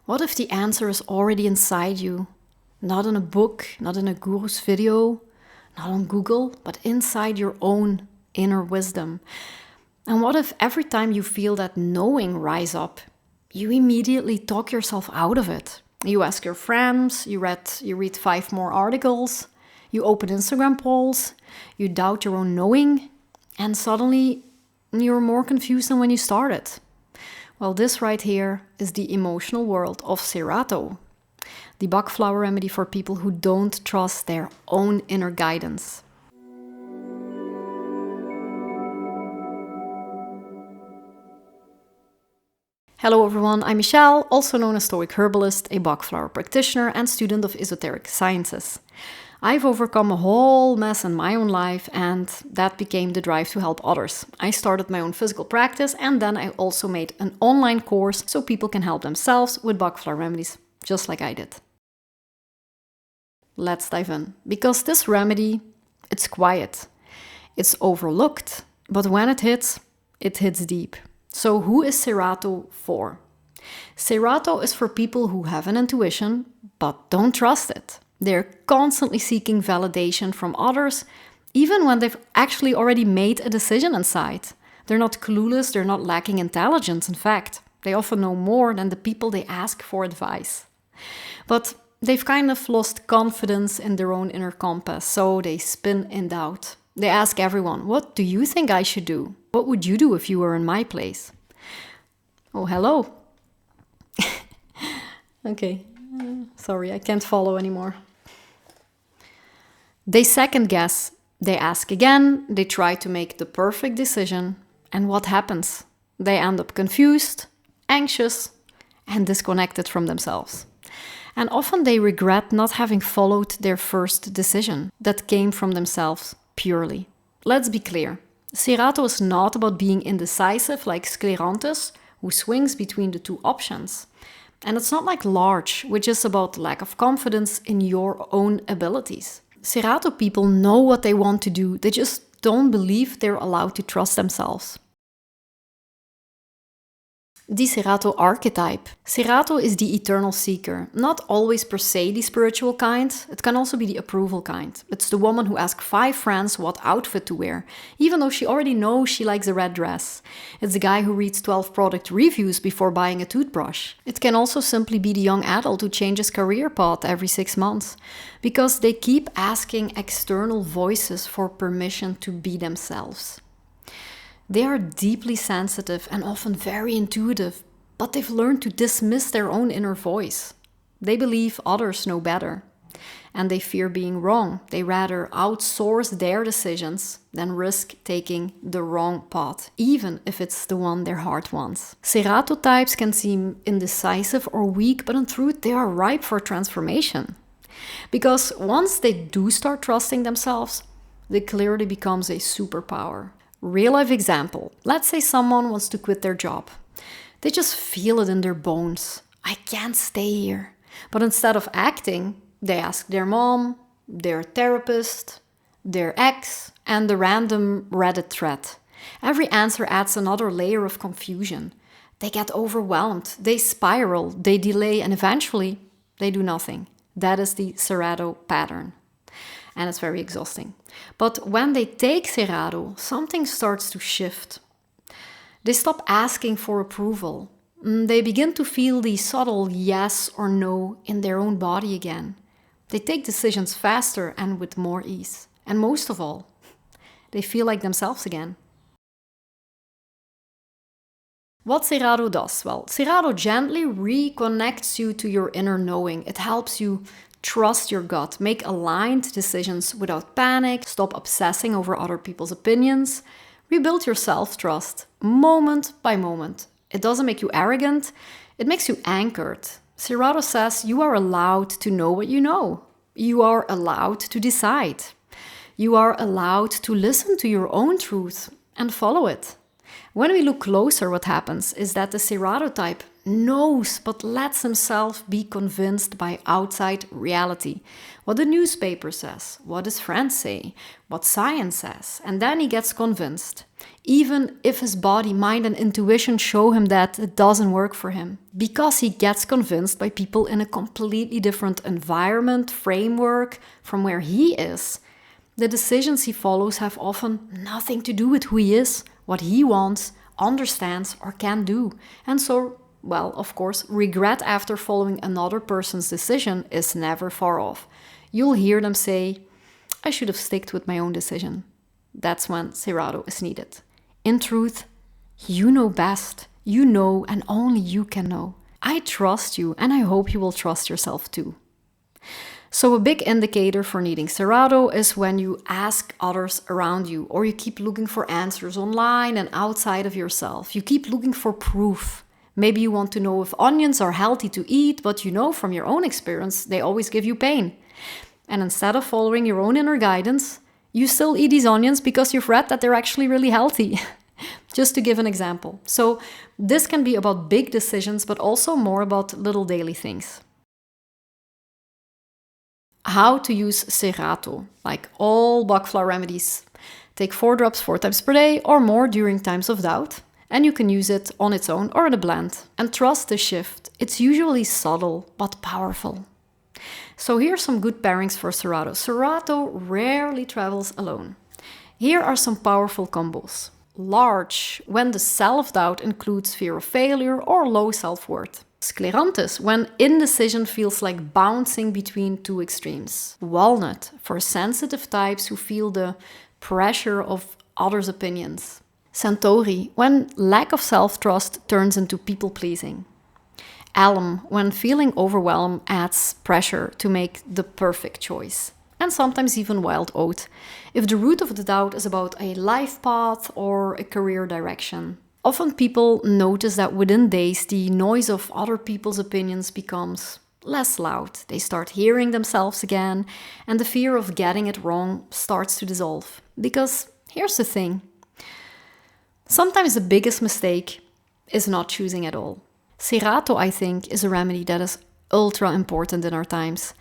What if the answer is already inside you? Not in a book, not in a guru's video, not on Google, but inside your own inner wisdom. And what if every time you feel that knowing rise up, you immediately talk yourself out of it? You ask your friends, you read 5 more articles, you open Instagram polls, you doubt your own knowing, and suddenly you're more confused than when you started. Well, this right here is the emotional world of Serato, the Bach Flower Remedy for people who don't trust their own inner guidance. Hello everyone, I'm Michelle, also known as Stoic Herbalist, a Bach Flower practitioner and student of esoteric sciences. I've overcome a whole mess in my own life, and that became the drive to help others. I started my own physical practice, and then I also made an online course so people can help themselves with Bach Flower remedies, just like I did. Let's dive in, because this remedy, it's quiet, it's overlooked, but when it hits deep. So who is Serato for? Serato is for people who have an intuition, but don't trust it. They're constantly seeking validation from others, even when they've actually already made a decision inside. They're not clueless, they're not lacking intelligence, in fact. They often know more than the people they ask for advice. But they've kind of lost confidence in their own inner compass, so they spin in doubt. They ask everyone, what do you think I should do? What would you do if you were in my place? Oh, hello. Okay, sorry, I can't follow anymore. They second guess, they ask again, they try to make the perfect decision, and what happens? They end up confused, anxious, and disconnected from themselves. And often they regret not having followed their first decision that came from themselves purely. Let's be clear, Serato is not about being indecisive like Sclerantes, who swings between the 2 options. And it's not like Large, which is about lack of confidence in your own abilities. Serato people know what they want to do, they just don't believe they're allowed to trust themselves. The Serato archetype. Serato is the eternal seeker, not always per se the spiritual kind, it can also be the approval kind. It's the woman who asks 5 friends what outfit to wear, even though she already knows she likes a red dress. It's the guy who reads 12 product reviews before buying a toothbrush. It can also simply be the young adult who changes career path every 6 months, because they keep asking external voices for permission to be themselves. They are deeply sensitive and often very intuitive, but they've learned to dismiss their own inner voice. They believe others know better, and they fear being wrong. They rather outsource their decisions than risk taking the wrong path, even if it's the one their heart wants. Serato types can seem indecisive or weak, but in truth they are ripe for transformation. Because once they do start trusting themselves, the clarity becomes a superpower. Real life example. Let's say someone wants to quit their job. They just feel it in their bones. I can't stay here. But instead of acting, they ask their mom, their therapist, their ex, and the random Reddit thread. Every answer adds another layer of confusion. They get overwhelmed, they spiral, they delay, and eventually they do nothing. That is the Serato pattern. And it's very exhausting. But when they take Serato, something starts to shift. They stop asking for approval. They begin to feel the subtle yes or no in their own body again. They take decisions faster and with more ease. And most of all, they feel like themselves again. What Serato does? Well, Serato gently reconnects you to your inner knowing. It helps you trust your gut, make aligned decisions without panic, stop obsessing over other people's opinions, rebuild your self-trust moment by moment. It doesn't make you arrogant, it makes you anchored. Serato says you are allowed to know what you know. You are allowed to decide. You are allowed to listen to your own truth and follow it. When we look closer, what happens is that the Serato type knows but lets himself be convinced by outside reality. What the newspaper says, what his friends say, what science says, and then he gets convinced. Even if his body, mind, and intuition show him that it doesn't work for him. Because he gets convinced by people in a completely different environment, framework from where he is. The decisions he follows have often nothing to do with who he is, what he wants, understands, or can do. And so, well, of course, regret after following another person's decision is never far off. You'll hear them say, I should have sticked with my own decision. That's when Serato is needed. In truth, you know best. You know, and only you can know. I trust you, and I hope you will trust yourself too. So a big indicator for needing Serato is when you ask others around you, or you keep looking for answers online and outside of yourself. You keep looking for proof. Maybe you want to know if onions are healthy to eat, but you know from your own experience they always give you pain. And instead of following your own inner guidance, you still eat these onions because you've read that they're actually really healthy. Just to give an example. So this can be about big decisions, but also more about little daily things. How to use Serato, like all Bach Flower remedies. Take 4 drops 4 times per day or more during times of doubt, and you can use it on its own or in a blend. And trust the shift. It's usually subtle but powerful. So here's some good pairings for Serato. Serato rarely travels alone. Here are some powerful combos. Large, when the self-doubt includes fear of failure or low self-worth. Scleranthus, when indecision feels like bouncing between two extremes. Walnut, for sensitive types who feel the pressure of others' opinions. Centauri, when lack of self-trust turns into people-pleasing. Alum, when feeling overwhelmed adds pressure to make the perfect choice. And sometimes even wild oat, if the root of the doubt is about a life path or a career direction. Often people notice that within days the noise of other people's opinions becomes less loud. They start hearing themselves again, and the fear of getting it wrong starts to dissolve. Because here's the thing. Sometimes the biggest mistake is not choosing at all. Serato, I think, is a remedy that is ultra important in our times,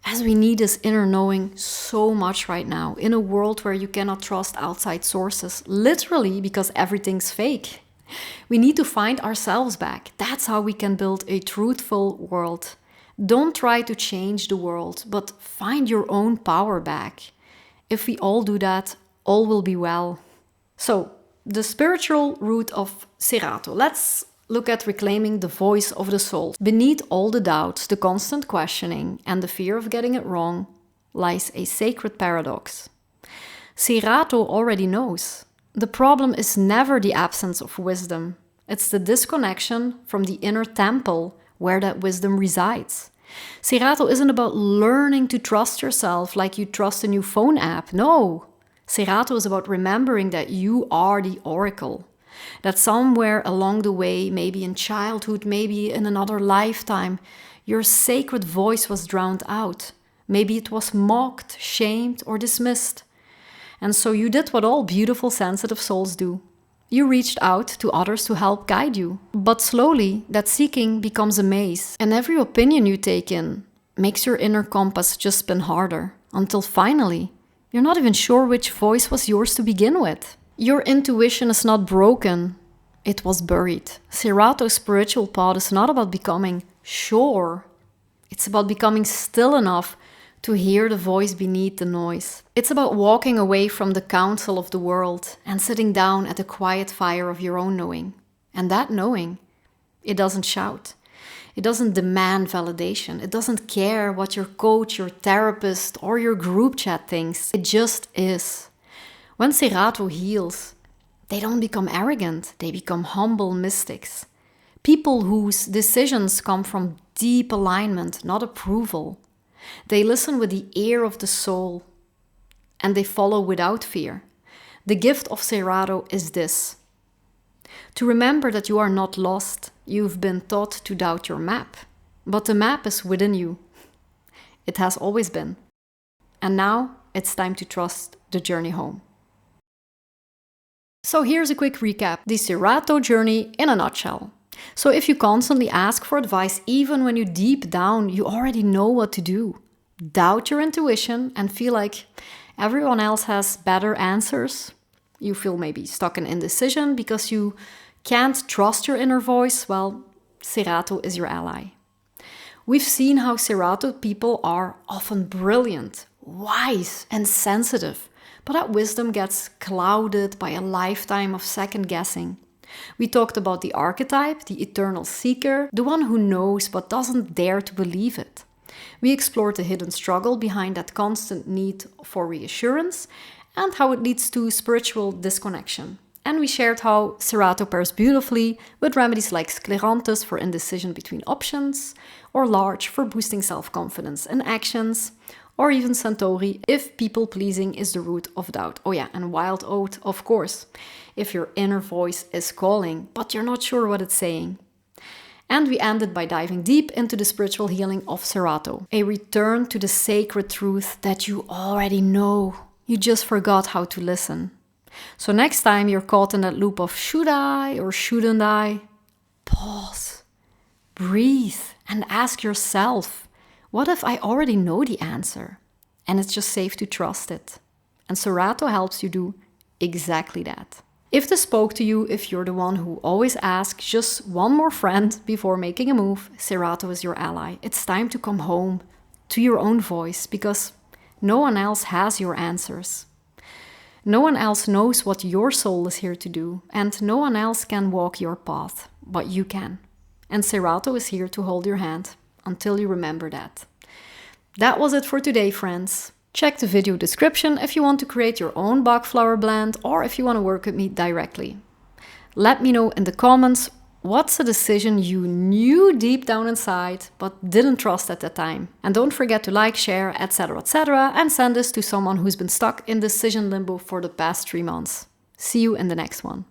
as we need this inner knowing so much right now, in a world where you cannot trust outside sources, literally because everything's fake. We need to find ourselves back. That's how we can build a truthful world. Don't try to change the world, but find your own power back. If we all do that, all will be well. So, the spiritual root of Serato. Let's look at reclaiming the voice of the soul. Beneath all the doubts, the constant questioning, and the fear of getting it wrong lies a sacred paradox. Serato already knows. The problem is never the absence of wisdom. It's the disconnection from the inner temple where that wisdom resides. Serato isn't about learning to trust yourself like you trust a new phone app. No. Serato is about remembering that you are the oracle. That somewhere along the way, maybe in childhood, maybe in another lifetime, your sacred voice was drowned out. Maybe it was mocked, shamed, or dismissed. And so you did what all beautiful, sensitive souls do. You reached out to others to help guide you. But slowly, that seeking becomes a maze. And every opinion you take in makes your inner compass just spin harder. Until finally, you're not even sure which voice was yours to begin with. Your intuition is not broken. It was buried. Serato's spiritual path is not about becoming sure. It's about becoming still enough to hear the voice beneath the noise. It's about walking away from the counsel of the world and sitting down at the quiet fire of your own knowing. And that knowing, it doesn't shout. It doesn't demand validation. It doesn't care what your coach, your therapist, or your group chat thinks. It just is. When Serato heals, they don't become arrogant. They become humble mystics. People whose decisions come from deep alignment, not approval. They listen with the ear of the soul, and they follow without fear. The gift of Serato is this: to remember that you are not lost. You've been taught to doubt your map, but the map is within you. It has always been. And now it's time to trust the journey home. So here's a quick recap. The Serato journey in a nutshell. So if you constantly ask for advice, even when you deep down, you already know what to do, doubt your intuition and feel like everyone else has better answers, you feel maybe stuck in indecision because you can't trust your inner voice, well, Serato is your ally. We've seen how Serato people are often brilliant, wise, and sensitive, but that wisdom gets clouded by a lifetime of second guessing. We talked about the archetype, the eternal seeker, the one who knows but doesn't dare to believe it. We explored the hidden struggle behind that constant need for reassurance and how it leads to spiritual disconnection. And we shared how Serato pairs beautifully with remedies like scleranthus for indecision between options, or larch for boosting self-confidence in actions, or even Centauri if people-pleasing is the root of doubt. Oh yeah, and wild oat, of course, if your inner voice is calling, but you're not sure what it's saying. And we ended by diving deep into the spiritual healing of Serato, a return to the sacred truth that you already know. You just forgot how to listen. So next time you're caught in that loop of should I or shouldn't I, pause, breathe, and ask yourself, what if I already know the answer? And it's just safe to trust it. And Serato helps you do exactly that. If this spoke to you, if you're the one who always asks just one more friend before making a move, Serato is your ally. It's time to come home to your own voice because no one else has your answers. No one else knows what your soul is here to do, and no one else can walk your path, but you can. And Serato is here to hold your hand until you remember that. That was it for today, friends. Check the video description if you want to create your own Bach Flower blend or if you want to work with me directly. Let me know in the comments what's a decision you knew deep down inside but didn't trust at the time. And don't forget to like, share, etc., and send this to someone who's been stuck in decision limbo for the past 3 months. See you in the next one.